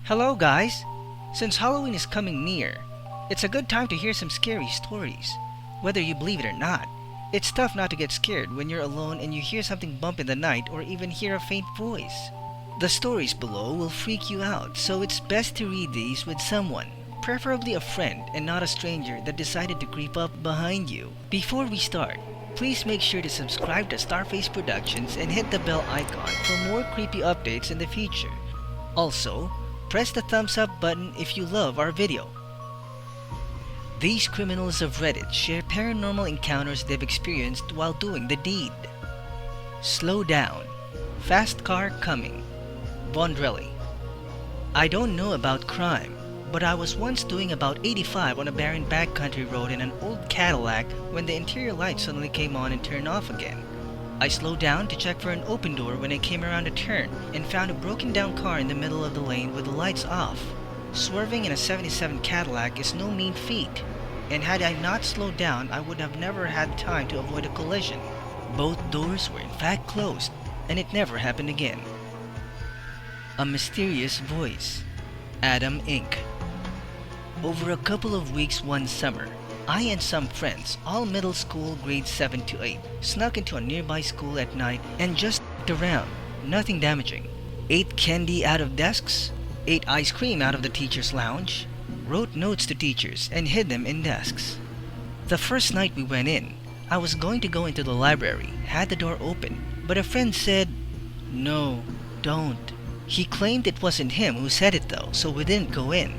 Hello guys! Since Halloween is coming near, it's a good time to hear some scary stories. Whether you believe it or not, it's tough not to get scared when you're alone and you hear something bump in the night or even hear a faint voice. The stories below will freak you out, so it's best to read these with someone, preferably a friend and not a stranger that decided to creep up behind you. Before we start, please make sure to subscribe to Starface Productions and hit the bell icon for more creepy updates in the future. Also, press the thumbs up button if you love our video. These criminals of Reddit share paranormal encounters they've experienced while doing the deed. Slow down. Fast car coming. Vondrehle. I don't know about crime, but I was once doing about 85 on a barren backcountry road in an old Cadillac when the interior light suddenly came on and turned off again. I slowed down to check for an open door when I came around a turn and found a broken down car in the middle of the lane with the lights off. Swerving in a 77 Cadillac is no mean feat, and had I not slowed down I would have never had time to avoid a collision. Both doors were in fact closed, and it never happened again. A mysterious voice. adaminc. Over a couple of weeks one summer, I and some friends, all middle school grades 7 to 8, snuck into a nearby school at night and just looked around, nothing damaging. Ate candy out of desks, ate ice cream out of the teacher's lounge, wrote notes to teachers and hid them in desks. The first night we went in, I was going to go into the library, had the door open, but a friend said, "No, don't." He claimed it wasn't him who said it though, so we didn't go in.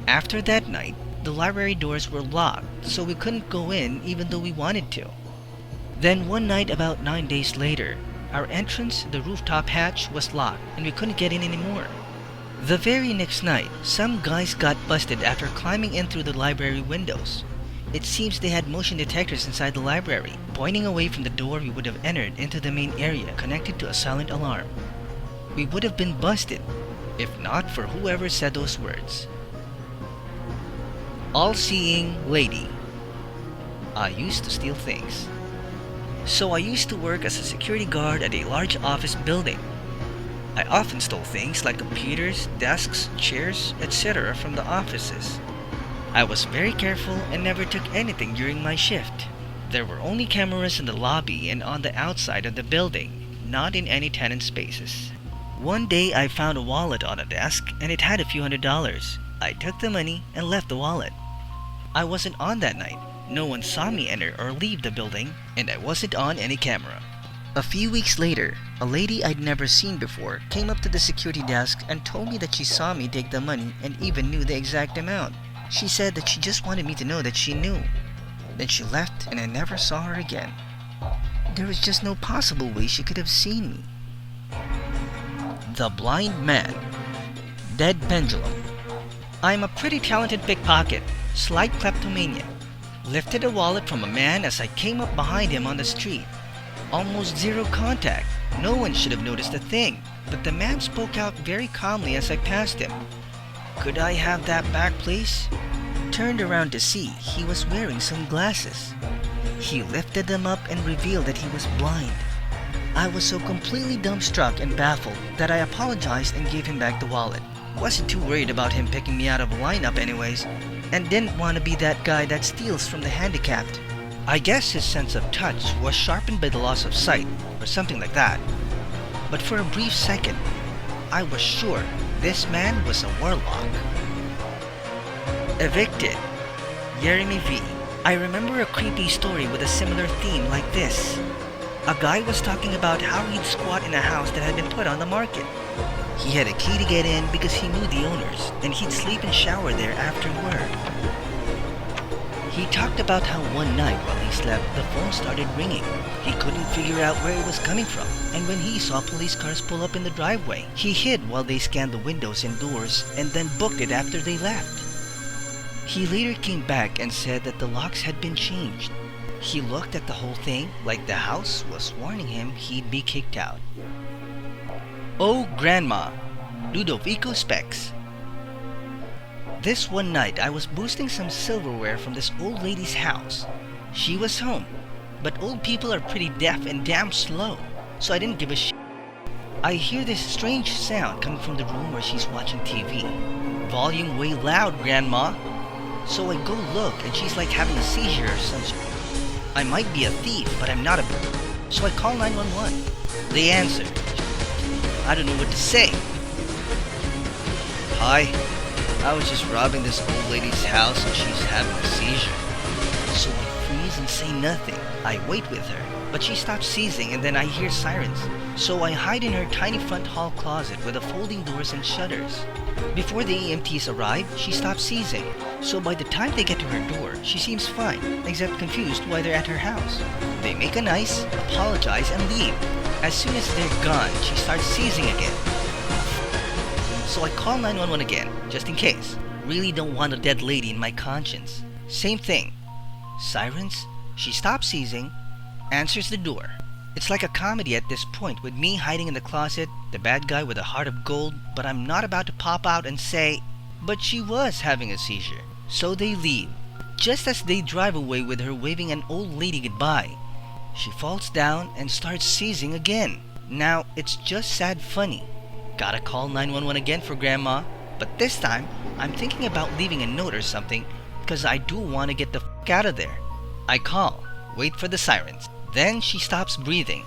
After that night, the library doors were locked, so we couldn't go in even though we wanted to. Then one night about 9 days later, our entrance, the rooftop hatch, was locked and we couldn't get in anymore. The very next night, some guys got busted after climbing in through the library windows. It seems they had motion detectors inside the library, pointing away from the door we would have entered into the main area connected to a silent alarm. We would have been busted, if not for whoever said those words. All-seeing lady. I used to steal things. So I used to work as a security guard at a large office building. I often stole things like computers, desks, chairs, etc. from the offices. I was very careful and never took anything during my shift. There were only cameras in the lobby and on the outside of the building, not in any tenant spaces. One day I found a wallet on a desk and it had a few $100s. I took the money and left the wallet. I wasn't on that night. No one saw me enter or leave the building, and I wasn't on any camera. A few weeks later, a lady I'd never seen before came up to the security desk and told me that she saw me take the money and even knew the exact amount. She said that she just wanted me to know that she knew. Then she left and I never saw her again. There was just no possible way she could have seen me. The Blind Man. DeadPendulum. I'm a pretty talented pickpocket, slight kleptomania. Lifted a wallet from a man as I came up behind him on the street. Almost zero contact. No one should have noticed a thing, but the man spoke out very calmly as I passed him. "Could I have that back, please?" Turned around to see he was wearing sunglasses. He lifted them up and revealed that he was blind. I was so completely dumbstruck and baffled that I apologized and gave him back the wallet. Wasn't too worried about him picking me out of a lineup anyways, and didn't want to be that guy that steals from the handicapped. I guess his sense of touch was sharpened by the loss of sight, or something like that. But for a brief second, I was sure this man was a warlock. Evicted. YeremyV. I remember a creepy story with a similar theme like this. A guy was talking about how he'd squat in a house that had been put on the market. He had a key to get in because he knew the owners, and he'd sleep and shower there after work. He talked about how one night while he slept, the phone started ringing. He couldn't figure out where it was coming from, and when he saw police cars pull up in the driveway, he hid while they scanned the windows and doors and then booked it after they left. He later came back and said that the locks had been changed. He looked at the whole thing like the house was warning him he'd be kicked out. Oh Grandma, LudovicoSpecs. This one night I was boosting some silverware from this old lady's house. She was home, but old people are pretty deaf and damn slow, so I didn't give a shit. I hear this strange sound coming from the room where she's watching TV. volume way loud, Grandma. So I go look and she's like having a seizure or some shit. I might be a thief, but I'm not a so I call 911. They answer. I don't know what to say. Hi, I was just robbing this old lady's house and she's having a seizure. So I freeze and say nothing. I wait with her, but she stops seizing and then I hear sirens. So I hide in her tiny front hall closet with the folding doors and shutters. Before the EMTs arrive, she stops seizing. So by the time they get to her door, she seems fine, except confused why they're at her house. They make a nice, apologize, and leave. As soon as they're gone, she starts seizing again. So I call 911 again, just in case. Really don't want a dead lady in my conscience. Same thing. Sirens, she stops seizing, answers the door. It's like a comedy at this point, with me hiding in the closet, the bad guy with a heart of gold, but I'm not about to pop out and say, but she was having a seizure. So they leave. Just as they drive away with her waving an old lady goodbye, she falls down and starts seizing again. Now, it's just sad funny. Gotta call 911 again for Grandma, but this time, I'm thinking about leaving a note or something, because I do want to get the f*** out of there. I call, wait for the sirens. Then she stops breathing.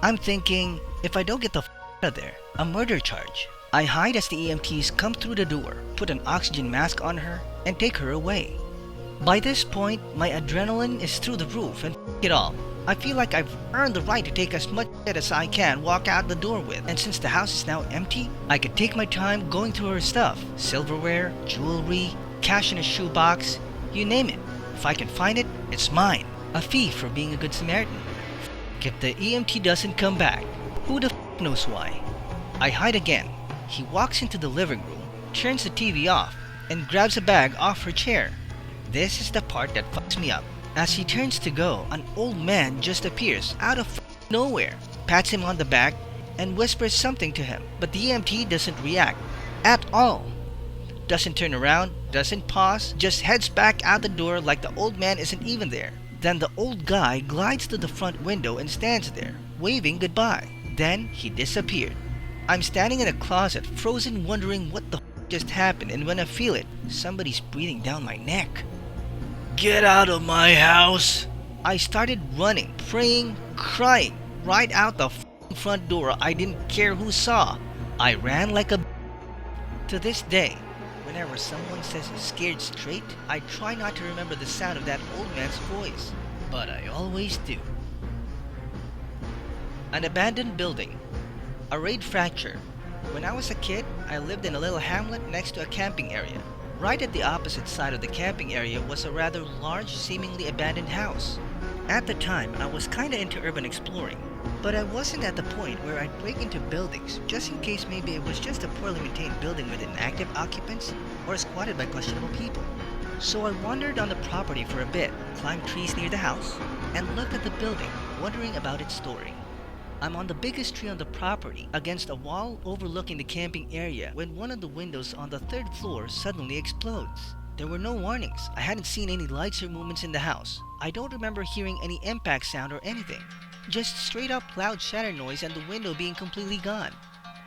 I'm thinking, if I don't get the f*** out of there, a murder charge. I hide as the EMTs come through the door, put an oxygen mask on her, and take her away. By this point, my adrenaline is through the roof and f*** it all. I feel like I've earned the right to take as much shit as I can walk out the door with, and since the house is now empty, I could take my time going through her stuff. Silverware, jewelry, cash in a shoebox, you name it. If I can find it, it's mine. A fee for being a good Samaritan. If the EMT doesn't come back, who the f*** knows why? I hide again. He walks into the living room, turns the TV off, and grabs a bag off her chair. This is the part that fucks me up. As he turns to go, an old man just appears out of nowhere, pats him on the back, and whispers something to him. But the EMT doesn't react at all. Doesn't turn around, doesn't pause, just heads back out the door like the old man isn't even there. Then the old guy glides to the front window and stands there, waving goodbye. Then he disappeared. I'm standing in a closet, frozen, wondering what the f*** just happened, and when I feel it, somebody's breathing down my neck. Get out of my house! I started running, praying, crying, right out the front door. I didn't care who saw. I ran like a To this day, whenever someone says he's scared straight, I try not to remember the sound of that old man's voice. But I always do. An abandoned building. ArrayedFracture. When I was a kid, I lived in a little hamlet next to a camping area. Right at the opposite side of the camping area was a rather large, seemingly abandoned house. At the time, I was kinda into urban exploring, but I wasn't at the point where I'd break into buildings just in case maybe it was just a poorly maintained building with inactive occupants or squatted by questionable people. So I wandered on the property for a bit, climbed trees near the house, and looked at the building, wondering about its story. I'm on the biggest tree on the property, against a wall overlooking the camping area, when one of the windows on the 3rd floor suddenly explodes. There were no warnings. I hadn't seen any lights or movements in the house. I don't remember hearing any impact sound or anything. Just straight up loud shatter noise and the window being completely gone.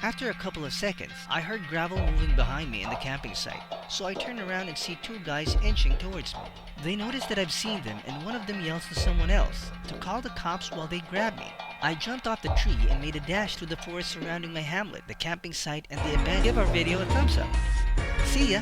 After a couple of seconds, I heard gravel moving behind me in the camping site, so I turn around and see 2 guys inching towards me. They notice that I've seen them, and one of them yells to someone else to call the cops while they grab me. I jumped off the tree and made a dash through the forest surrounding my hamlet, the camping site, and the abandoned. Give our video a thumbs up. See ya!